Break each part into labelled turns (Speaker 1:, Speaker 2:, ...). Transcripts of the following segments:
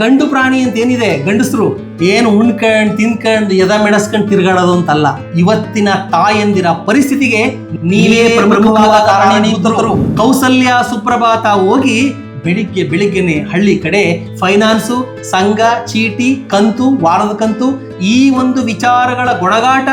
Speaker 1: ಗಂಡು ಪ್ರಾಣಿ ಅಂತ ಏನಿದೆ, ಗಂಡಸರು ಏನು ಉಣ್ಕಂಡ್ ತಿನ್ಕಂಡ್ ಎದ ಮೆಣಸ್ಕಂಡ್ ತಿರ್ಗಾಡೋದು ಅಂತಲ್ಲ. ಇವತ್ತಿನ ತಾಯಂದಿರ ಪರಿಸ್ಥಿತಿಗೆ ನೀವೇ ಪ್ರಮುಖವಾದ ಕಾರಣೀಭೂತರು. ಕೌಸಲ್ಯ ಸುಪ್ರಭಾತ ಹೋಗಿ ಬೆಳಿಗ್ಗೆನೆ ಹಳ್ಳಿ ಕಡೆ ಫೈನಾನ್ಸು, ಸಂಘ, ಚೀಟಿ, ಕಂತು, ವಾರದ ಕಂತು, ಈ ಒಂದು ವಿಚಾರಗಳ ಗೊಣಗಾಟ,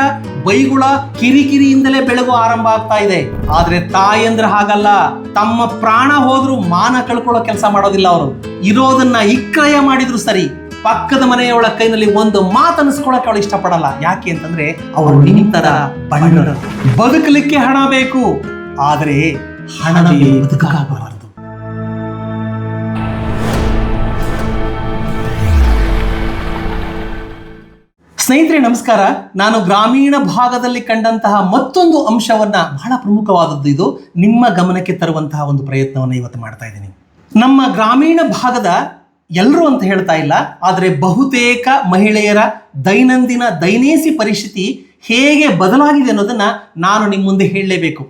Speaker 1: ಬೈಗುಳ, ಕಿರಿಕಿರಿಯಿಂದಲೇ ಬೆಳಗು ಆರಂಭ ಆಗ್ತಾ ಇದೆ. ಆದ್ರೆ ತಾಯಂದ್ರ ಹಾಗಲ್ಲ. ತಮ್ಮ ಪ್ರಾಣ ಹೋದ್ರು ಮಾನ ಕಳ್ಕೊಳ್ಳೋ ಕೆಲಸ ಮಾಡೋದಿಲ್ಲ. ಅವರು ಇರೋದನ್ನ ಇಕ್ರಯ ಮಾಡಿದ್ರು ಸರಿ, ಪಕ್ಕದ ಮನೆಯವಳ ಕೈನಲ್ಲಿ ಒಂದು ಮಾತು ಅನಿಸ್ಕೊಳಕ್ಕೆ ಅವಳು ಇಷ್ಟಪಡಲ್ಲ. ಯಾಕೆ ಅಂತಂದ್ರೆ ಅವರು ನಿಂತರ ಬಣ್ಣ. ಬದುಕಲಿಕ್ಕೆ ಹಣ ಬೇಕು, ಆದ್ರೆ ಹಣವೇ ಬದುಕಾಗಬಾರದು. ಸ್ನೇಹಿತರೆ ನಮಸ್ಕಾರ. ನಾನು ಗ್ರಾಮೀಣ ಭಾಗದಲ್ಲಿ ಕಂಡಂತಹ ಮತ್ತೊಂದು ಅಂಶವನ್ನ, ಬಹಳ ಪ್ರಮುಖವಾದದ್ದು ಇದು, ನಿಮ್ಮ ಗಮನಕ್ಕೆ ತರುವಂತಹ ಒಂದು ಪ್ರಯತ್ನವನ್ನು ಇವತ್ತು ಮಾಡ್ತಾ ಇದ್ದೀನಿ. ನಮ್ಮ ಗ್ರಾಮೀಣ ಭಾಗದ ಎಲ್ಲರೂ ಅಂತ ಹೇಳ್ತಾ ಇಲ್ಲ, ಆದರೆ ಬಹುತೇಕ ಮಹಿಳೆಯರ ದೈನೇಸಿ ಪರಿಸ್ಥಿತಿ ಹೇಗೆ ಬದಲಾಗಿದೆ ಅನ್ನೋದನ್ನ ನಾನು ನಿಮ್ಮ ಮುಂದೆ ಹೇಳಲೇಬೇಕು.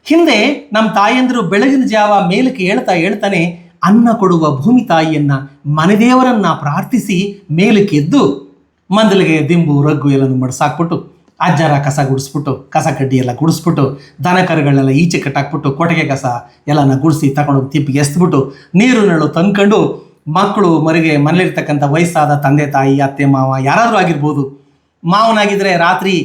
Speaker 1: ಹಿಂದೆ ನಮ್ಮ ತಾಯಂದಿರು ಬೆಳಗಿನ ಜಾವ ಮೇಲಕ್ಕೆ ಹೇಳ್ತಾನೆ ಅನ್ನ ಕೊಡುವ ಭೂಮಿ ತಾಯಿಯನ್ನ, ಮನೆದೇವರನ್ನ ಪ್ರಾರ್ಥಿಸಿ ಮೇಲಕ್ಕೆ ಎದ್ದು ಮಂದಲಿಗೆ ದಿಂಬು ರಗ್ಗು ಎಲ್ಲನೂ ಮಡ್ಸಾಕ್ಬಿಟ್ಟು, ಅಜ್ಜರ ಕಸ ಗುಡಿಸ್ಬಿಟ್ಟು, ಕಸ ಕಡ್ಡಿ ಎಲ್ಲ ಗುಡಿಸ್ಬಿಟ್ಟು, ದನ ಕರುಗಳನ್ನೆಲ್ಲ ಈಚೆ ಕಟ್ಟಾಕ್ಬಿಟ್ಟು, ಕೊಟ್ಟಿಗೆ ಕಸ ಎಲ್ಲನ ಗುಡಿಸಿ ತಗೊಂಡೋಗಿ ತಿಪ್ಪಿಗೆ ಎಸ್ಬಿಟ್ಟು, ನೀರು ನೆರಳು ತಂದ್ಕೊಂಡು, ಮಕ್ಕಳು ಮರಿಗೆ ಮನೇಲಿರ್ತಕ್ಕಂಥ ವಯಸ್ಸಾದ ತಂದೆ ತಾಯಿ, ಅತ್ತೆ ಮಾವ ಯಾರಾದರೂ ಆಗಿರ್ಬೋದು, ಮಾವನಾಗಿದ್ದರೆ ರಾತ್ರಿ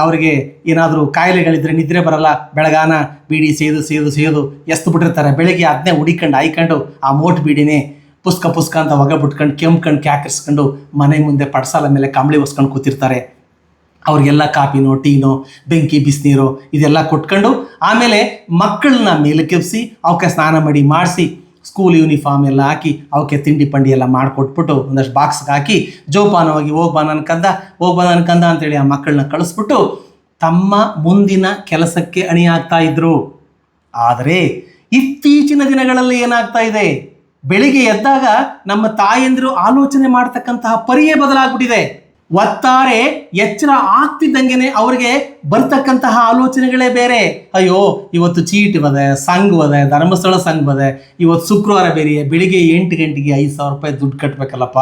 Speaker 1: ಅವರಿಗೆ ಏನಾದರೂ ಕಾಯಿಲೆಗಳಿದ್ರೆ ನಿದ್ರೆ ಬರಲ್ಲ, ಬೆಳಗಾನ ಬೀಡಿ ಸೇದು ಎಸ್ತು ಬಿಟ್ಟಿರ್ತಾರೆ. ಬೆಳಗ್ಗೆ ಅದನ್ನೇ ಹುಡಿಕೊಂಡು ಆಯ್ಕೊಂಡು ಆ ಮೋಟ್ ಬೀಡಿನೇ ಪುಸ್ಕ ಅಂತ ಒಗ ಬಿಟ್ಕೊಂಡು ಕೆಮ್ಕೊಂಡು ಕ್ಯಾಕರಿಸ್ಕೊಂಡು ಮನೆ ಮುಂದೆ ಪಡ್ಸಾಲ ಮೇಲೆ ಕಂಬಳಿ ಒಸ್ಕೊಂಡು ಕೂತಿರ್ತಾರೆ. ಅವ್ರಿಗೆಲ್ಲ ಕಾಪಿನೋ ಟೀನೋ ಬೆಂಕಿ ಬಿಸಿನೀರು ಇದೆಲ್ಲ ಕೊಟ್ಕೊಂಡು, ಆಮೇಲೆ ಮಕ್ಕಳನ್ನ ಮೇಲಕ್ಕೆ ಎಬ್ಸಿ ಅವಕ್ಕೆ ಸ್ನಾನ ಮಾಡಿಸಿ ಸ್ಕೂಲ್ ಯೂನಿಫಾರ್ಮ್ ಎಲ್ಲ ಹಾಕಿ ಅವಕ್ಕೆ ತಿಂಡಿ ಪಂಡಿ ಎಲ್ಲ ಮಾಡಿಕೊಟ್ಬಿಟ್ಟು ಒಂದಷ್ಟು ಬಾಕ್ಸ್ಗೆ ಹಾಕಿ ಜೋಪಾನವಾಗಿ ಹೋಗ್ಬಾನ ಅನ್ಕಂದ ಅಂತೇಳಿ ಆ ಮಕ್ಕಳನ್ನ ಕಳಿಸ್ಬಿಟ್ಟು ತಮ್ಮ ಮುಂದಿನ ಕೆಲಸಕ್ಕೆ ಅಣಿಯಾಗ್ತಾ ಇದ್ರು. ಆದರೆ ಇತ್ತೀಚಿನ ದಿನಗಳಲ್ಲಿ ಏನಾಗ್ತಾ ಇದೆ, ಬೆಳಿಗ್ಗೆ ಎದ್ದಾಗ ನಮ್ಮ ತಾಯಂದಿರು ಆಲೋಚನೆ ಮಾಡ್ತಕ್ಕಂತಹ ಪರಿಯೇ ಬದಲಾಗ್ಬಿಟ್ಟಿದೆ. ಒತ್ತಾರೆ ಎಚ್ಚರ ಆಗ್ತಿದ್ದಂಗೆನೆ ಅವ್ರಿಗೆ ಬರ್ತಕ್ಕಂತಹ ಆಲೋಚನೆಗಳೇ ಬೇರೆ. ಅಯ್ಯೋ ಇವತ್ತು ಚೀಟ್ ಬದೆ, ಸಂಘ ಬದೆ, ಧರ್ಮಸ್ಥಳ ಸಂಘ ಬದೆ, ಇವತ್ತು ಶುಕ್ರವಾರ ಬೇರೆ, ಬೆಳಿಗ್ಗೆ 8 ಗಂಟೆಗೆ 5,000 ರೂಪಾಯಿ ದುಡ್ಡು ಕಟ್ಟಬೇಕಲ್ಲಪ್ಪ.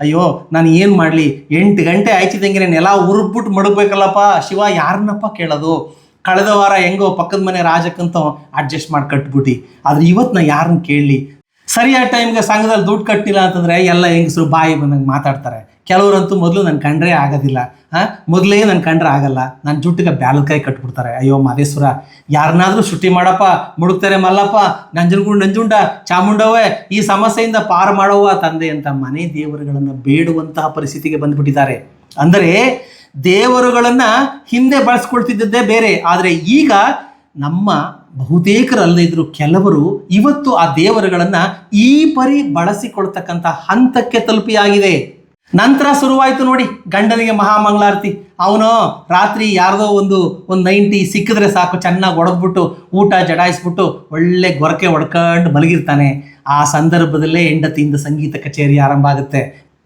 Speaker 1: ಅಯ್ಯೋ ನಾನು ಏನು ಮಾಡಲಿ, 8 ಗಂಟೆ ಆಯ್ತಿದ್ದಂಗೆ ನೆಲ ಉರುಬ್ಬಿಟ್ಟು ಮಡಗಬೇಕಲ್ಲಪ್ಪ. ಶಿವ ಯಾರನ್ನಪ್ಪ ಕೇಳೋದು? ಕಳೆದ ವಾರ ಹೆಂಗೋ ಪಕ್ಕದ ಮನೆ ರಾಜಕ್ಕಂತ ಅಡ್ಜಸ್ಟ್ ಮಾಡಿ ಕಟ್ಬಿಟ್ಟು, ಆದ್ರೆ ಇವತ್ತು ನಾ ಯಾರನ್ನ ಕೇಳಲಿ? ಸರಿಯಾದ ಟೈಮ್ಗೆ ಸಂಘದಲ್ಲಿ ದುಡ್ಡು ಕಟ್ಟಿಲ್ಲ ಅಂತಂದರೆ ಎಲ್ಲ ಹೆಂಗಸರು ಬಾಯಿ ಬಂದಂಗೆ ಮಾತಾಡ್ತಾರೆ. ಕೆಲವರಂತೂ ಮೊದಲು ನನ್ನ ಕಂಡ್ರೆ ಆಗೋದಿಲ್ಲ, ಮೊದಲೇ ನನ್ನ ಕಂಡ್ರೆ ಆಗಲ್ಲ, ನನ್ನ ಜುಟ್ಟಿಗೆ ಬ್ಯಾಲಕಾಯಿ ಕಟ್ಬಿಡ್ತಾರೆ. ಅಯ್ಯೋ ಮಾದೇಶ್ವರ, ಯಾರನ್ನಾದರೂ ಶುಟ್ಟಿ ಮಾಡಪ್ಪ, ಮುಡುಕ್ತಾರೆ ಮಲ್ಲಪ್ಪ, ನಂಜುಂಡ ಚಾಮುಂಡವೇ, ಈ ಸಮಸ್ಯೆಯಿಂದ ಪಾರು ಮಾಡೋವ ತಂದೆ ಅಂತ ಮನೆ ದೇವರುಗಳನ್ನು ಬೇಡುವಂತಹ ಪರಿಸ್ಥಿತಿಗೆ ಬಂದ್ಬಿಟ್ಟಿದ್ದಾರೆ. ಅಂದರೆ ದೇವರುಗಳನ್ನು ಹಿಂದೆ ಬಳಸ್ಕೊಳ್ತಿದ್ದದ್ದೇ ಬೇರೆ, ಆದರೆ ಈಗ ನಮ್ಮ ಬಹುತೇಕರಲ್ಲದೆ ಇದ್ರು ಕೆಲವರು ಇವತ್ತು ಆ ದೇವರುಗಳನ್ನ ಈ ಪರಿ ಬಳಸಿಕೊಳ್ತಕ್ಕಂಥ ಹಂತಕ್ಕೆ ತಲುಪಿಯಾಗಿದೆ. ನಂತರ ಶುರುವಾಯಿತು ನೋಡಿ ಗಂಡನಿಗೆ ಮಹಾಮಂಗಳಾರತಿ. ಅವನು ರಾತ್ರಿ ಯಾರ್ದೋ ಒಂದು 90 ಸಿಕ್ಕಿದ್ರೆ ಸಾಕು, ಚೆನ್ನಾಗಿ ಒಡೆದ್ಬಿಟ್ಟು ಊಟ ಜಡಾಯಿಸ್ಬಿಟ್ಟು ಒಳ್ಳೆ ಗೊರಕೆ ಹೊಡ್ಕೊಂಡು ಮಲಗಿರ್ತಾನೆ. ಆ ಸಂದರ್ಭದಲ್ಲೇ ಹೆಂಡತಿಯಿಂದ ಸಂಗೀತ ಕಚೇರಿ ಆರಂಭ ಆಗುತ್ತೆ.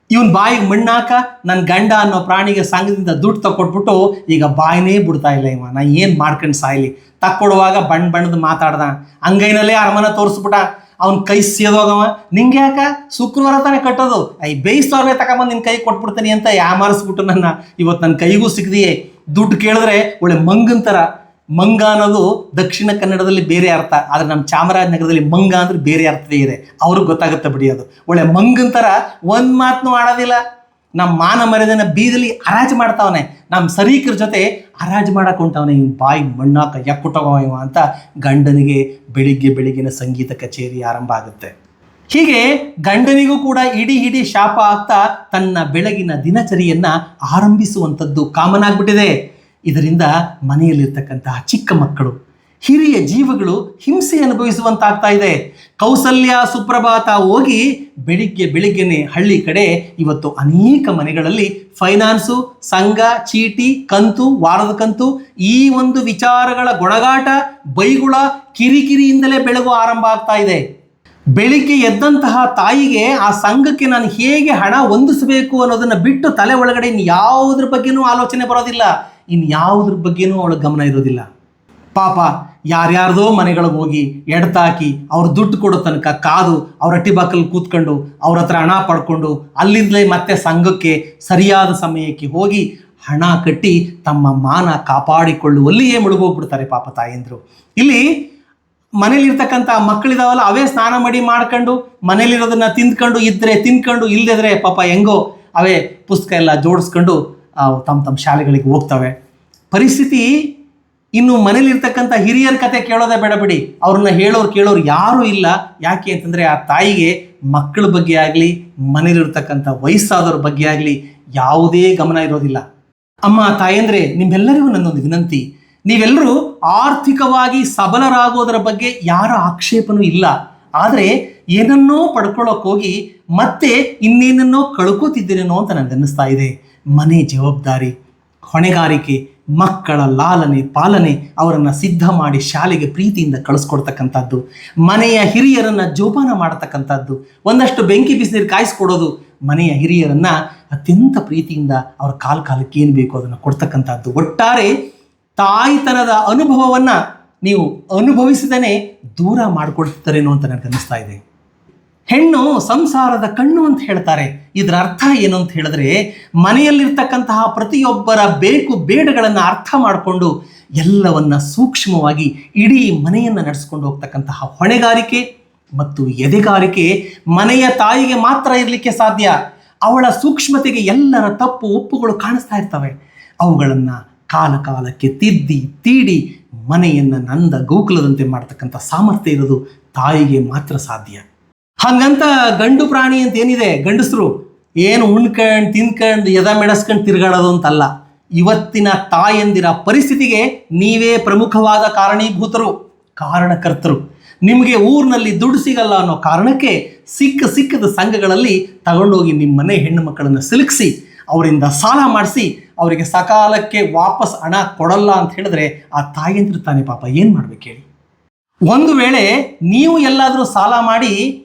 Speaker 1: ಇವನ್ ಬಾಯಿಗೆ ಮಣ್ಣಾಕ ನನ್ನ ಗಂಡ ಅನ್ನೋ ಪ್ರಾಣಿಗೆ ಸಂಘದಿಂದ ದುಡ್ಡು ತಕ್ಕೊಟ್ಬಿಟ್ಟು ಈಗ ಬಾಯಿನೇ ಬಿಡ್ತಾ ಇಲ್ಲ ಇವ, ನಾ ಏನು ಮಾಡ್ಕೊಂಡು ಸಾಯ್ಲಿ. ತಕ್ಕೊಡುವಾಗ ಬಣ್ಣದ ಮಾತಾಡ್ದ, ಅಂಗೈನಲ್ಲೇ ಅರಮನೆ ತೋರಿಸ್ಬಿಟ್ಟ. ಅವ್ನ ಕೈ ಸೇದೋಗವ, ನಿಂಗೆ ಯಾಕ ಶುಕ್ರವಾರ ತಾನೇ ಕಟ್ಟೋದು, ಬೇಯಿಸ್ತವ್ರೇ ತಗೊಂಬಂದು ನಿನ್ನ ಕೈ ಕೊಟ್ಬಿಡ್ತೀನಿ ಅಂತ ಯಾಮಾರಿಸ್ಬಿಟ್ಟು ಇವತ್ತು ನನ್ನ ಕೈಗೂ ಸಿಕ್ಕಿದೆಯೇ. ದುಡ್ಡು ಕೇಳಿದ್ರೆ ಒಳ್ಳೆ ಮಂಗಂತರ. ಮಂಗ ಅನ್ನೋದು ದಕ್ಷಿಣ ಕನ್ನಡದಲ್ಲಿ ಬೇರೆ ಅರ್ಥ, ಆದರೆ ನಮ್ಮ ಚಾಮರಾಜನಗರದಲ್ಲಿ ಮಂಗ ಅಂದ್ರೆ ಬೇರೆ ಅರ್ಥವೇ ಇದೆ. ಅವ್ರಿಗೆ ಗೊತ್ತಾಗುತ್ತೆ ಬಿಡಿ. ಅದು ಒಳ್ಳೆ ಮಂಗಂತರ ಒಂದು ಮಾತನ್ನು ಆಡೋದಿಲ್ಲ. ನಮ್ಮ ಮಾನ ಮರ್ಯಾದೆನ ಬೀದಲಿ ಹರಾಜು ಮಾಡ್ತಾವನೆ, ನಮ್ಮ ಸರೀಕರ ಜೊತೆ ಹರಾಜು ಮಾಡಕ್ಕೆ ಹೊಂಟವನೆ. ಇವ್ ಬಾಯಿ ಮಣ್ಣಾಕ ಯಾಕುಟ್ಟವ ಇವ ಅಂತ ಗಂಡನಿಗೆ ಬೆಳಿಗ್ಗೆನ ಸಂಗೀತ ಕಚೇರಿ ಆರಂಭ ಆಗುತ್ತೆ. ಹೀಗೆ ಗಂಡನಿಗೂ ಕೂಡ ಇಡೀ ಶಾಪ ಆಗ್ತಾ ತನ್ನ ಬೆಳಗಿನ ದಿನಚರಿಯನ್ನ ಆರಂಭಿಸುವಂಥದ್ದು ಕಾಮನ್ ಆಗ್ಬಿಟ್ಟಿದೆ. ಇದರಿಂದ ಮನೆಯಲ್ಲಿರ್ತಕ್ಕಂತಹ ಚಿಕ್ಕ ಮಕ್ಕಳು, ಹಿರಿಯ ಜೀವಗಳು ಹಿಂಸೆ ಅನುಭವಿಸುವಂತಾಗ್ತಾ ಇದೆ. ಕೌಸಲ್ಯ ಸುಪ್ರಭಾತ ಹೋಗಿ ಬೆಳಿಗ್ಗೆನೆ ಹಳ್ಳಿ ಕಡೆ ಇವತ್ತು ಅನೇಕ ಮನೆಗಳಲ್ಲಿ ಫೈನಾನ್ಸು, ಸಂಘ, ಚೀಟಿ, ಕಂತು, ವಾರದ ಕಂತು, ಈ ಒಂದು ವಿಚಾರಗಳ ಗೊಣಗಾಟ, ಬೈಗುಳ, ಕಿರಿಕಿರಿಯಿಂದಲೇ ಬೆಳಗು ಆರಂಭ ಆಗ್ತಾ ಇದೆ. ಬೆಳಿಗ್ಗೆ ಎದ್ದಂತಹ ತಾಯಿಗೆ ಆ ಸಂಘಕ್ಕೆ ನಾನು ಹೇಗೆ ಹಣ ಹೊಂದಿಸಬೇಕು ಅನ್ನೋದನ್ನ ಬಿಟ್ಟು ತಲೆ ಒಳಗಡೆ ಇನ್ಯಾವುದ್ರ ಬಗ್ಗೆನೂ ಆಲೋಚನೆ ಬರೋದಿಲ್ಲ, ಇನ್ಯಾವುದ್ರ ಬಗ್ಗೆನೂ ಅವಳ ಗಮನ ಇರೋದಿಲ್ಲ. ಪಾಪ ಯಾರ್ಯಾರ್ದೋ ಮನೆಗಳಿಗೆ ಹೋಗಿ ಎಡ್ತಾಕಿ ಅವ್ರು ದುಡ್ಡು ಕೊಡೋ ತನಕ ಕಾದು ಅವ್ರ ಅಟ್ಟಿಬಾಕಲ್ಲಿ ಕೂತ್ಕೊಂಡು ಅವ್ರ ಹತ್ರ ಹಣ ಪಡ್ಕೊಂಡು ಅಲ್ಲಿಂದಲೇ ಮತ್ತೆ ಸಂಘಕ್ಕೆ ಸರಿಯಾದ ಸಮಯಕ್ಕೆ ಹೋಗಿ ಹಣ ಕಟ್ಟಿ ತಮ್ಮ ಮಾನ ಕಾಪಾಡಿಕೊಳ್ಳುವಲ್ಲಿಯೇ ಮುಳುಗೋಗ್ಬಿಡ್ತಾರೆ ಪಾಪ ತಾಯಂದ್ರು. ಇಲ್ಲಿ ಮನೇಲಿರ್ತಕ್ಕಂಥ ಮಕ್ಕಳಿದಾವಲ್ಲ, ಅವೇ ಸ್ನಾನ ಮಾಡಿ ಮಾಡ್ಕೊಂಡು ಮನೇಲಿರೋದನ್ನ ತಿಂದ್ಕೊಂಡು ಇದ್ರೆ ತಿನ್ಕೊಂಡು, ಇಲ್ಲದಿದ್ರೆ ಪಾಪ ಹೆಂಗೋ ಅವೇ ಪುಸ್ತಕ ಎಲ್ಲ ಜೋಡಿಸ್ಕೊಂಡು ತಮ್ಮ ಶಾಲೆಗಳಿಗೆ ಹೋಗ್ತವೆ. ಪರಿಸ್ಥಿತಿ ಇನ್ನು ಮನೇಲಿರ್ತಕ್ಕಂಥ ಹಿರಿಯರ ಕತೆ ಕೇಳೋದೇ ಬೇಡ ಬಿಡಿ, ಅವ್ರನ್ನ ಹೇಳೋರು ಕೇಳೋರು ಯಾರೂ ಇಲ್ಲ. ಯಾಕೆ ಅಂತಂದರೆ ಆ ತಾಯಿಗೆ ಮಕ್ಕಳ ಬಗ್ಗೆ ಆಗಲಿ ಮನೇಲಿರ್ತಕ್ಕಂಥ ವಯಸ್ಸಾದವ್ರ ಬಗ್ಗೆ ಆಗಲಿ ಯಾವುದೇ ಗಮನ ಇರೋದಿಲ್ಲ. ಅಮ್ಮ ತಾಯಂದ್ರೆ, ನಿಮ್ಮೆಲ್ಲರಿಗೂ ನನ್ನೊಂದು ವಿನಂತಿ, ನೀವೆಲ್ಲರೂ ಆರ್ಥಿಕವಾಗಿ ಸಬಲರಾಗೋದರ ಬಗ್ಗೆ ಯಾರ ಆಕ್ಷೇಪನೂ ಇಲ್ಲ. ಆದರೆ ಏನನ್ನೋ ಪಡ್ಕೊಳ್ಳೋಕೆ ಹೋಗಿ ಮತ್ತೆ ಇನ್ನೇನನ್ನೋ ಕಳ್ಕೋತಿದ್ದೀರೇನೋ ಅಂತ ನನಗನ್ನಿಸ್ತಾ ಇದೆ. ಮನೆ ಜವಾಬ್ದಾರಿ, ಹೊಣೆಗಾರಿಕೆ, ಮಕ್ಕಳ ಲಾಲನೆ ಪಾಲನೆ, ಅವರನ್ನು ಸಿದ್ಧ ಮಾಡಿ ಶಾಲೆಗೆ ಪ್ರೀತಿಯಿಂದ ಕಳಿಸ್ಕೊಡ್ತಕ್ಕಂಥದ್ದು, ಮನೆಯ ಹಿರಿಯರನ್ನು ಜೋಪಾನ ಮಾಡತಕ್ಕಂಥದ್ದು, ಒಂದಷ್ಟು ಬೆಂಕಿ ಬಿಸಿನೀರು ಕಾಯಿಸ್ಕೊಡೋದು, ಮನೆಯ ಹಿರಿಯರನ್ನು ಅತ್ಯಂತ ಪ್ರೀತಿಯಿಂದ ಅವರ ಕಾಲಕ್ಕೆ ಏನು ಬೇಕೋ ಅದನ್ನು ಕೊಡ್ತಕ್ಕಂಥದ್ದು. ಒಟ್ಟಾರೆ ತಾಯಿತನದ ಅನುಭವವನ್ನು ನೀವು ಅನುಭವಿಸದೇ ದೂರ ಮಾಡಿಕೊಡ್ತಾರೇನೋ ಅಂತ ನನಗನ್ನಿಸ್ತಾ ಇದೆ. ಹೆಣ್ಣು ಸಂಸಾರದ ಕಣ್ಣು ಅಂತ ಹೇಳ್ತಾರೆ. ಇದರ ಅರ್ಥ ಏನು ಅಂತ ಹೇಳಿದ್ರೆ, ಮನೆಯಲ್ಲಿರ್ತಕ್ಕಂತಹ ಪ್ರತಿಯೊಬ್ಬರ ಬೇಕು ಬೇಡಗಳನ್ನು ಅರ್ಥ ಮಾಡಿಕೊಂಡು ಎಲ್ಲವನ್ನ ಸೂಕ್ಷ್ಮವಾಗಿ ಇಡೀ ಮನೆಯನ್ನು ನಡೆಸ್ಕೊಂಡು ಹೋಗ್ತಕ್ಕಂತಹ ಹೊಣೆಗಾರಿಕೆ ಮತ್ತು ಎದೆಗಾರಿಕೆ ಮನೆಯ ತಾಯಿಗೆ ಮಾತ್ರ ಇರಲಿಕ್ಕೆ ಸಾಧ್ಯ. ಅವಳ ಸೂಕ್ಷ್ಮತೆಗೆ ಎಲ್ಲರ ತಪ್ಪು ಒಪ್ಪುಗಳು ಕಾಣಿಸ್ತಾ ಇರ್ತವೆ. ಅವುಗಳನ್ನು ಕಾಲಕ್ಕೆ ತಿದ್ದಿ ತೀಡಿ ಮನೆಯನ್ನು ನಂದ ಗೋಕುಲದಂತೆ ಮಾಡ್ತಕ್ಕಂಥ ಸಾಮರ್ಥ್ಯ ಇರೋದು ತಾಯಿಗೆ ಮಾತ್ರ ಸಾಧ್ಯ. ಹಾಗಂತ ಗಂಡು ಪ್ರಾಣಿ ಅಂತ ಏನಿದೆ, ಗಂಡಸರು ಏನು ಉಣ್ಕಂಡು ತಿನ್ಕಂಡು ಎದ ಮೆಣಸ್ಕೊಂಡು ತಿರುಗಾಡೋದು ಅಂತಲ್ಲ. ಇವತ್ತಿನ ತಾಯಂದಿರ ಪರಿಸ್ಥಿತಿಗೆ ನೀವೇ ಪ್ರಮುಖವಾದ ಕಾರಣಕರ್ತರು. ನಿಮಗೆ ಊರಿನಲ್ಲಿ ದುಡ್ಡು ಸಿಗಲ್ಲ ಅನ್ನೋ ಕಾರಣಕ್ಕೆ ಸಿಕ್ಕದ ಸಂಘಗಳಲ್ಲಿ ತಗೊಂಡೋಗಿ ನಿಮ್ಮ ಮನೆ ಹೆಣ್ಣು ಮಕ್ಕಳನ್ನು ಸಿಲುಕಿಸಿ ಅವರಿಂದ ಸಾಲ ಮಾಡಿಸಿ ಅವರಿಗೆ ಸಕಾಲಕ್ಕೆ ವಾಪಸ್ ಹಣ ಕೊಡಲ್ಲ ಅಂತ ಹೇಳಿದ್ರೆ ಆ ತಾಯಂದಿರು ತಾನೇ ಪಾಪ ಏನು ಮಾಡ್ಬೇಕು ಹೇಳಿ. ಒಂದು ವೇಳೆ ನೀವು ಎಲ್ಲಾದರೂ ಸಾಲ ಮಾಡಿ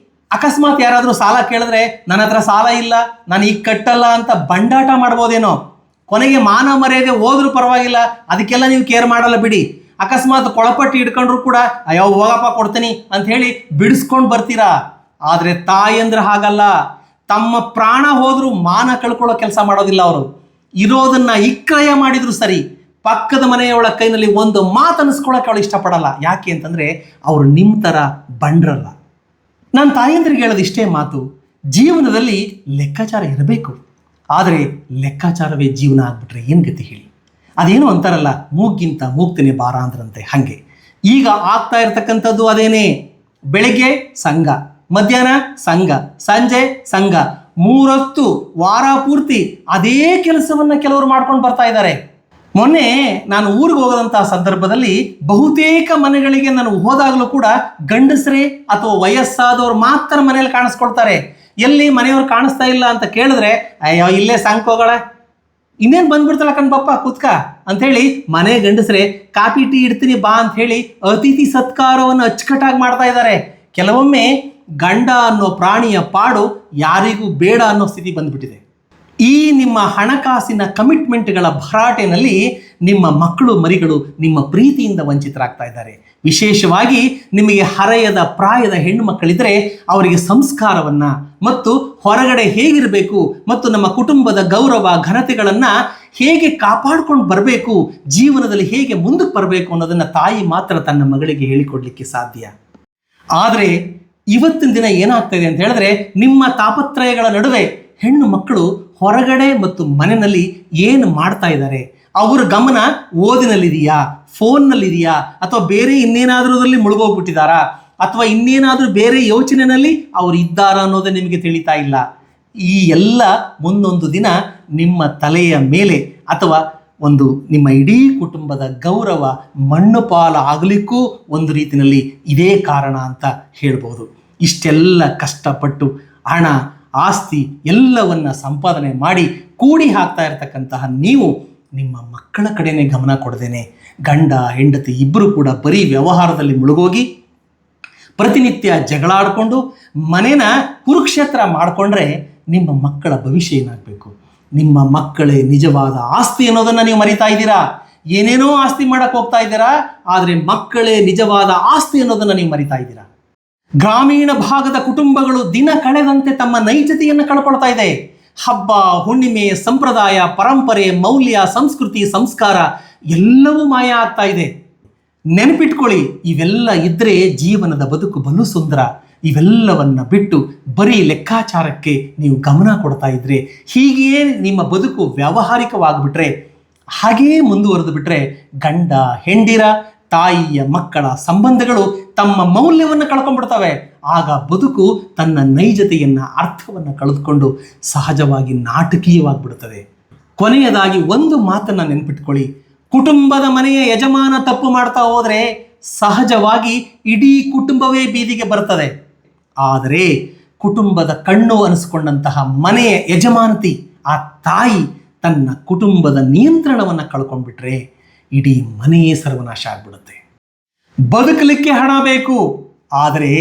Speaker 1: ಅಕಸ್ಮಾತ್ ಯಾರಾದರೂ ಸಾಲ ಕೇಳಿದ್ರೆ ನನ್ನ ಹತ್ರ ಸಾಲ ಇಲ್ಲ, ನಾನು ಈಗ ಕಟ್ಟಲ್ಲ ಅಂತ ಬಂಡಾಟ ಮಾಡ್ಬೋದೇನೋ. ಕೊನೆಗೆ ಮಾನ ಮರ್ಯಾದೆ ಹೋದ್ರೂ ಪರವಾಗಿಲ್ಲ, ಅದಕ್ಕೆಲ್ಲ ನೀವು ಕೇರ್ ಮಾಡಲ್ಲ ಬಿಡಿ. ಅಕಸ್ಮಾತ್ ಕೊಳಪಟ್ಟಿ ಹಿಡ್ಕೊಂಡ್ರು ಕೂಡ ಅಯ್ಯೋ ಹೋಗಪ್ಪ ಕೊಡ್ತೀನಿ ಅಂತ ಹೇಳಿ ಬಿಡಿಸ್ಕೊಂಡು ಬರ್ತೀರಾ. ಆದರೆ ತಾಯಂದ್ರೆ ಹಾಗಲ್ಲ, ತಮ್ಮ ಪ್ರಾಣ ಹೋದ್ರೂ ಮಾನ ಕಳ್ಕೊಳ್ಳೋ ಕೆಲಸ ಮಾಡೋದಿಲ್ಲ. ಅವರು ಇರೋದನ್ನ ಇಕ್ರಯ ಮಾಡಿದ್ರು ಸರಿ, ಪಕ್ಕದ ಮನೆಯವಳ ಕೈನಲ್ಲಿ ಒಂದು ಮಾತು ಅನಿಸ್ಕೊಳ್ಳೋಕೆ ಅವಳು ಇಷ್ಟಪಡಲ್ಲ. ಯಾಕೆ ಅಂತಂದರೆ ಅವರು ನಿಮ್ಮ ಥರ ಬಂಡ್ರಲ್ಲ. ನಾನು ತಾಯಂದ್ರಿಗೆ ಹೇಳೋದು ಇಷ್ಟೇ ಮಾತು, ಜೀವನದಲ್ಲಿ ಲೆಕ್ಕಾಚಾರ ಇರಬೇಕು, ಆದರೆ ಲೆಕ್ಕಾಚಾರವೇ ಜೀವನ ಆಗ್ಬಿಟ್ರೆ ಏನು ಗತಿ ಹೇಳಿ. ಅದೇನೋ ಅಂತಾರಲ್ಲ, ಮೂಗಿಂತ ಮೂಗ್ತೇನೆ ಬಾರ ಅಂದ್ರಂತೆ. ಹಾಗೆ ಈಗ ಆಗ್ತಾ ಇರ್ತಕ್ಕಂಥದ್ದು ಅದೇನೇ. ಬೆಳಗ್ಗೆ ಸಂಘ, ಮಧ್ಯಾಹ್ನ ಸಂಘ, ಸಂಜೆ ಸಂಘ, 3 ಹೊತ್ತು ವಾರ ಪೂರ್ತಿ ಅದೇ ಕೆಲಸವನ್ನು ಕೆಲವರು ಮಾಡ್ಕೊಂಡು ಬರ್ತಾ ಇದ್ದಾರೆ. ಮೊನ್ನೆ ನಾನು ಊರಿಗೆ ಹೋಗೋದಂತಹ ಸಂದರ್ಭದಲ್ಲಿ ಬಹುತೇಕ ಮನೆಗಳಿಗೆ ನಾನು ಹೋದಾಗಲೂ ಕೂಡ ಗಂಡಸರೇ ಅಥವಾ ವಯಸ್ಸಾದವ್ರು ಮಾತ್ರ ಮನೆಯಲ್ಲಿ ಕಾಣಿಸ್ಕೊಳ್ತಾರೆ. ಎಲ್ಲಿ ಮನೆಯವ್ರು ಕಾಣಿಸ್ತಾ ಇಲ್ಲ ಅಂತ ಕೇಳಿದ್ರೆ ಅಯ್ಯೋ ಇಲ್ಲೇ ಸಂಘ ಹೋಗೋಣ, ಇನ್ನೇನು ಬಂದ್ಬಿಡ್ತಾಳ ಕಣ್ಬಪ್ಪ ಕೂತ್ಕ ಅಂಥೇಳಿ ಮನೆ ಗಂಡಸರೇ ಕಾಫಿ ಟೀ ಇಡ್ತೀನಿ ಬಾ ಅಂತ ಹೇಳಿ ಅತಿಥಿ ಸತ್ಕಾರವನ್ನು ಅಚ್ಚುಕಟ್ಟಾಗಿ ಮಾಡ್ತಾ ಇದ್ದಾರೆ. ಕೆಲವೊಮ್ಮೆ ಗಂಡ ಅನ್ನೋ ಪ್ರಾಣಿಯ ಪಾಡು ಯಾರಿಗೂ ಬೇಡ ಅನ್ನೋ ಸ್ಥಿತಿ ಬಂದ್ಬಿಟ್ಟಿದೆ. ಈ ನಿಮ್ಮ ಹಣಕಾಸಿನ ಕಮಿಟ್ಮೆಂಟ್ಗಳ ಭರಾಟೆನಲ್ಲಿ ನಿಮ್ಮ ಮಕ್ಕಳು ಮರಿಗಳು ನಿಮ್ಮ ಪ್ರೀತಿಯಿಂದ ವಂಚಿತರಾಗ್ತಾ ಇದ್ದಾರೆ. ವಿಶೇಷವಾಗಿ ನಿಮಗೆ ಹರೆಯದ ಪ್ರಾಯದ ಹೆಣ್ಣು ಮಕ್ಕಳಿದ್ರೆ ಅವರಿಗೆ ಸಂಸ್ಕಾರವನ್ನು ಮತ್ತು ಹೊರಗಡೆ ಹೇಗಿರಬೇಕು ಮತ್ತು ನಮ್ಮ ಕುಟುಂಬದ ಗೌರವ ಘನತೆಗಳನ್ನು ಹೇಗೆ ಕಾಪಾಡ್ಕೊಂಡು ಬರಬೇಕು, ಜೀವನದಲ್ಲಿ ಹೇಗೆ ಮುಂದಕ್ಕೆ ಬರಬೇಕು ಅನ್ನೋದನ್ನು ತಾಯಿ ಮಾತ್ರ ತನ್ನ ಮಗಳಿಗೆ ಹೇಳಿಕೊಡ್ಲಿಕ್ಕೆ ಸಾಧ್ಯ. ಆದರೆ ಇವತ್ತಿನ ದಿನ ಏನಾಗ್ತಾ ಇದೆ ಅಂತ ಹೇಳಿದ್ರೆ, ನಿಮ್ಮ ತಾಪತ್ರಯಗಳ ನಡುವೆ ಹೆಣ್ಣು ಮಕ್ಕಳು ಹೊರಗಡೆ ಮತ್ತು ಮನೆಯಲ್ಲಿ ಏನು ಮಾಡ್ತಾ ಇದ್ದಾರೆ, ಅವರ ಗಮನ ಓದಿನಲ್ಲಿದೆಯಾ, ಫೋನ್ನಲ್ಲಿದೆಯಾ, ಅಥವಾ ಬೇರೆ ಇನ್ನೇನಾದ್ರಲ್ಲಿ ಮುಳುಗೋಗ್ಬಿಟ್ಟಿದ್ದಾರಾ, ಅಥವಾ ಇನ್ನೇನಾದರೂ ಬೇರೆ ಯೋಚನೆಯಲ್ಲಿ ಅವರು ಇದ್ದಾರಾ ಅನ್ನೋದೇ ನಿಮಗೆ ತಿಳಿತಾ ಇಲ್ಲ. ಈ ಎಲ್ಲ ಮುಂದೊಂದು ದಿನ ನಿಮ್ಮ ತಲೆಯ ಮೇಲೆ ಅಥವಾ ಒಂದು ನಿಮ್ಮ ಇಡೀ ಕುಟುಂಬದ ಗೌರವ ಮಣ್ಣು ಪಾಲು ಆಗಲಿಕ್ಕೂ ಒಂದು ರೀತಿಯಲ್ಲಿ ಇದೇ ಕಾರಣ ಅಂತ ಹೇಳ್ಬೋದು. ಇಷ್ಟೆಲ್ಲ ಕಷ್ಟಪಟ್ಟು ಹಣ ಆಸ್ತಿ ಎಲ್ಲವನ್ನ ಸಂಪಾದನೆ ಮಾಡಿ ಕೂಡಿ ಹಾಕ್ತಾ ಇರತಕ್ಕಂತಹ ನೀವು ನಿಮ್ಮ ಮಕ್ಕಳ ಕಡೆನೇ ಗಮನ ಕೊಡದೇನೆ ಗಂಡ ಹೆಂಡತಿ ಇಬ್ಬರು ಕೂಡ ಬರೀ ವ್ಯವಹಾರದಲ್ಲಿ ಮುಳುಗೋಗಿ ಪ್ರತಿನಿತ್ಯ ಜಗಳಾಡಿಕೊಂಡು ಮನೇನ ಕುರುಕ್ಷೇತ್ರ ಮಾಡಿಕೊಂಡ್ರೆ ನಿಮ್ಮ ಮಕ್ಕಳ ಭವಿಷ್ಯ ಏನಾಗಬೇಕು? ನಿಮ್ಮ ಮಕ್ಕಳೇ ನಿಜವಾದ ಆಸ್ತಿ ಅನ್ನೋದನ್ನು ನೀವು ಮರಿತಾ ಇದ್ದೀರಾ. ಏನೇನೋ ಆಸ್ತಿ ಮಾಡಕ್ ಹೋಗ್ತಾ ಇದ್ದೀರಾ, ಆದರೆ ಮಕ್ಕಳೇ ನಿಜವಾದ ಆಸ್ತಿ ಅನ್ನೋದನ್ನ ನೀವು ಮರಿತಾ ಇದ್ದೀರಾ. ಗ್ರಾಮೀಣ ಭಾಗದ ಕುಟುಂಬಗಳು ದಿನ ಕಳೆದಂತೆ ತಮ್ಮ ನೈಜತೆಯನ್ನು ಕಳ್ಕೊಳ್ತಾ ಇದೆ. ಹಬ್ಬ, ಹುಣ್ಣಿಮೆ, ಸಂಪ್ರದಾಯ, ಪರಂಪರೆ, ಮೌಲ್ಯ, ಸಂಸ್ಕೃತಿ, ಸಂಸ್ಕಾರ ಎಲ್ಲವೂ ಮಾಯ ಆಗ್ತಾ ಇದೆ. ನೆನಪಿಟ್ಕೊಳ್ಳಿ, ಇವೆಲ್ಲ ಇದ್ರೆ ಜೀವನದ ಬದುಕು ಬಲು ಸುಂದರ. ಇವೆಲ್ಲವನ್ನ ಬಿಟ್ಟು ಬರೀ ಲೆಕ್ಕಾಚಾರಕ್ಕೆ ನೀವು ಗಮನ ಕೊಡ್ತಾ ಇದ್ರೆ, ಹೀಗೆಯೇ ನಿಮ್ಮ ಬದುಕು ವ್ಯಾವಹಾರಿಕವಾಗಿಬಿಟ್ರೆ, ಹಾಗೆಯೇ ಮುಂದುವರೆದು ಬಿಟ್ರೆ ಗಂಡ ಹೆಂಡಿರ, ತಾಯಿಯ ಮಕ್ಕಳ ಸಂಬಂಧಗಳು ತಮ್ಮ ಮೌಲ್ಯವನ್ನು ಕಳ್ಕೊಂಡ್ಬಿಡ್ತವೆ. ಆಗ ಬದುಕು ತನ್ನ ನೈಜತೆಯನ್ನ, ಅರ್ಥವನ್ನು ಕಳೆದುಕೊಂಡು ಸಹಜವಾಗಿ ನಾಟಕೀಯವಾಗಿಬಿಡುತ್ತದೆ. ಕೊನೆಯದಾಗಿ ಒಂದು ಮಾತನ್ನ ನೆನ್ಪಿಟ್ಕೊಳ್ಳಿ, ಕುಟುಂಬದ ಮನೆಯ ಯಜಮಾನ ತಪ್ಪು ಮಾಡ್ತಾ ಹೋದ್ರೆ ಸಹಜವಾಗಿ ಇಡೀ ಕುಟುಂಬವೇ ಬೀದಿಗೆ ಬರ್ತದೆ. ಆದರೆ ಕುಟುಂಬದ ಕಣ್ಣು ಅನಿಸ್ಕೊಂಡಂತಹ ಮನೆಯ ಯಜಮಾನತಿ, ಆ ತಾಯಿ ತನ್ನ ಕುಟುಂಬದ ನಿಯಂತ್ರಣವನ್ನು ಕಳ್ಕೊಂಡ್ಬಿಟ್ರೆ ಇಡೀ ಮನೆಯೇ ಸರ್ವನಾಶ ಆಗ್ಬಿಡುತ್ತೆ. ಬದುಕಲಿಕ್ಕೆ ಹಣ ಬೇಕು, ಆದರೆ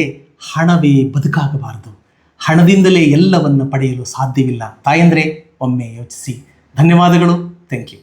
Speaker 1: ಹಣವೇ ಬದುಕಾಗಬಾರದು. ಹಣದಿಂದಲೇ ಎಲ್ಲವನ್ನ ಪಡೆಯಲು ಸಾಧ್ಯವಿಲ್ಲ. ತಾಯಂದ್ರೆ ಒಮ್ಮೆ ಯೋಚಿಸಿ. ಧನ್ಯವಾದಗಳು. Thank you.